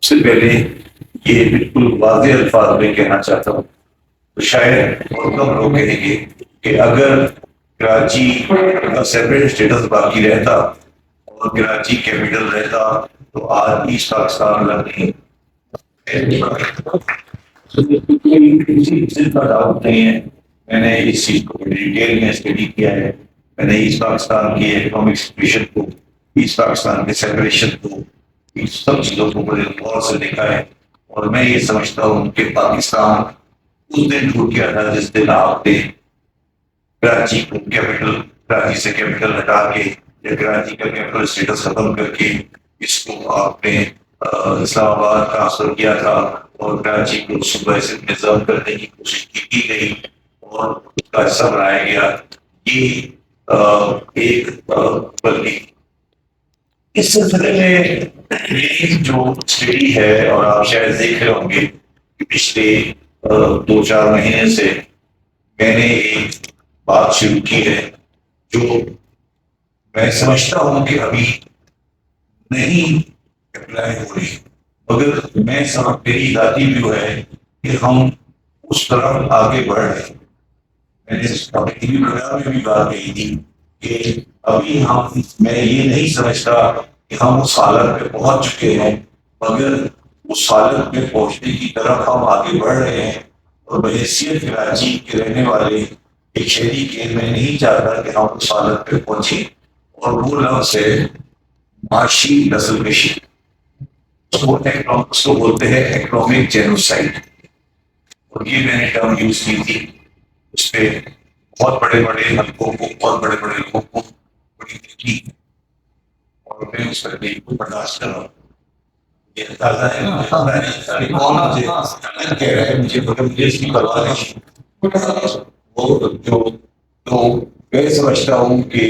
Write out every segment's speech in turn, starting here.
سب سے پہلے یہ بالکل واضح الفاظ میں کہنا چاہتا ہوں، تو شاید بہت کم لوگ کہیں گے کہ اگر کراچی کا سیپریٹ اسٹیٹس باقی رہتا اور کراچی کیپٹل رہتا تو آج ایسٹ پاکستان الگ نہیں، کسی کا ڈاؤٹ نہیں ہے۔ میں نے اس چیز کو ڈیٹیل میں اسٹڈی کیا ہے، میں نے ایسٹ پاکستان کی اکنامک سچویشن کو، ایسٹ پاکستان کے سیپریشن کو، ان سب چیزوں کو بڑے غور سے دیکھا ہے، اور میں یہ سمجھتا ہوں کہ پاکستان اس دن ٹوٹ گیا تھا جس دن آپ نے کراچی کو کیپٹل، کراچی سے کیپٹل ہٹا کے یا کراچی کا کیپٹل اسٹیٹس ختم کر کے اس کو آپ نے اسلام آباد ٹرانسفر کیا تھا، اور کراچی کو صوبہ صرف نظام کرنے کی کوشش کی گئی اور اس کا حصہ بنایا گیا۔ یہ ایک بلکہ اس سلسلے میں میری جو اسٹڈی ہے، اور آپ شاید دیکھ رہے ہوں گے کہ پچھلے 2-4 مہینے سے میں نے ایک بات شروع کی ہے جو میں سمجھتا ہوں کہ ابھی نہیں اپلائی ہو رہی، مگر میں سمجھ میری ذاتی ویو ہے کہ ہم اس طرف آگے بڑھ رہے ہیں۔ میں نے اپنے ٹی وی پروگرام میں بھی بات کہی تھی کہ ابھی میں یہ نہیں سمجھتا کہ ہم اس حالت پہ پہنچ چکے ہیں، مگر اس حالت پہ پہنچنے کی طرف ہم آگے بڑھ رہے ہیں، اور بحیثیت کراچی کے رہنے والے ایک شہری کے میں نہیں چاہتا کہ ہم اس حالت پہ پہنچیں، اور وہ لفظ ہے معاشی نسل کشی۔ اس کو بولتے ہیں اکنامک جینوسائڈ، اور یہ میں نے ٹرم یوز کی تھی۔ اس پہ بہت بڑے بڑے حلقوں کو، بہت بڑے بڑے لوگوں کو بڑی تھی، اور میں اس پر نہیں کو برداشت کر رہا ہوں۔ یہ اندازہ ہے کہ کون مجھے غلط کہہ رہا ہے، مجھے مگر مجھے اس کی پرواہ نہیں۔ وہ جو تو میں سمجھتا ہوں کہ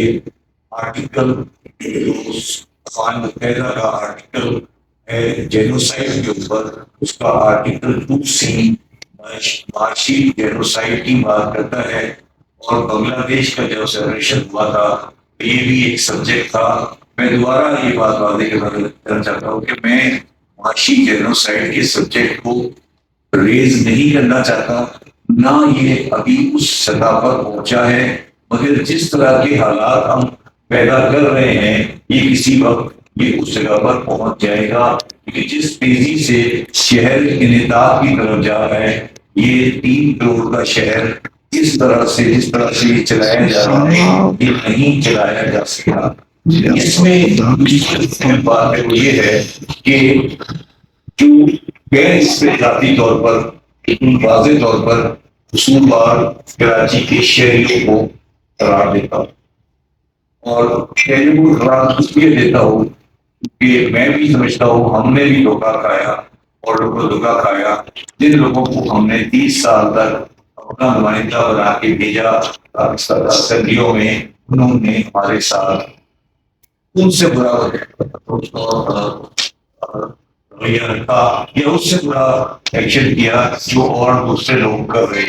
آرٹیکل اقوام متحدہ کا آرٹیکل ہے جینوسائڈ کے اوپر، اس کا آرٹیکل 2C معاشی جینوسائڈ کی بات کرتا ہے، اور بنگلہ دیش کا جو سیپریشن ہوا تھا یہ بھی ایک سبجیکٹ تھا۔ میں دوبارہ یہ بات واضح کرنا چاہتا ہوں کہ میں معاشی جینوسائڈ کے سبجیکٹ کو ریز نہیں کرنا چاہتا، نہ یہ ابھی اس سطح پر پہنچا ہے، مگر جس طرح کے حالات ہم پیدا کر رہے ہیں یہ کسی وقت یہ اس جگہ پر پہنچ جائے گا، کیونکہ جس تیزی سے شہر انعطاف کی طرف جا رہا ہے، یہ 3 کروڑ کا شہر جس طرح سے یہ چلایا جا رہا ہے یہ نہیں چلایا جا سکتا۔ اس میں اہم بات ہے وہ یہ ہے کہ جو میں اس پہ ذاتی طور پر واضح طور پر قصوروار کراچی کے شہریوں کو قرار دیتا ہوں، اور شہریوں کو قرار اس لیے دیتا ہوں کہ میں بھی سمجھتا ہوں ہم نے بھی دھوکہ کھایا، اور لوگوں کو دھوکہ کھایا جن لوگوں کو ہم نے 30 سال تک اپنا نمائندہ بنا کے بھیجا پاکستان اسمبلیوں میں، انہوں نے ہمارے ساتھ ان سے برا رویہ رکھا یا اس سے برا ایکشن کیا جو اور دوسرے لوگ کر رہے۔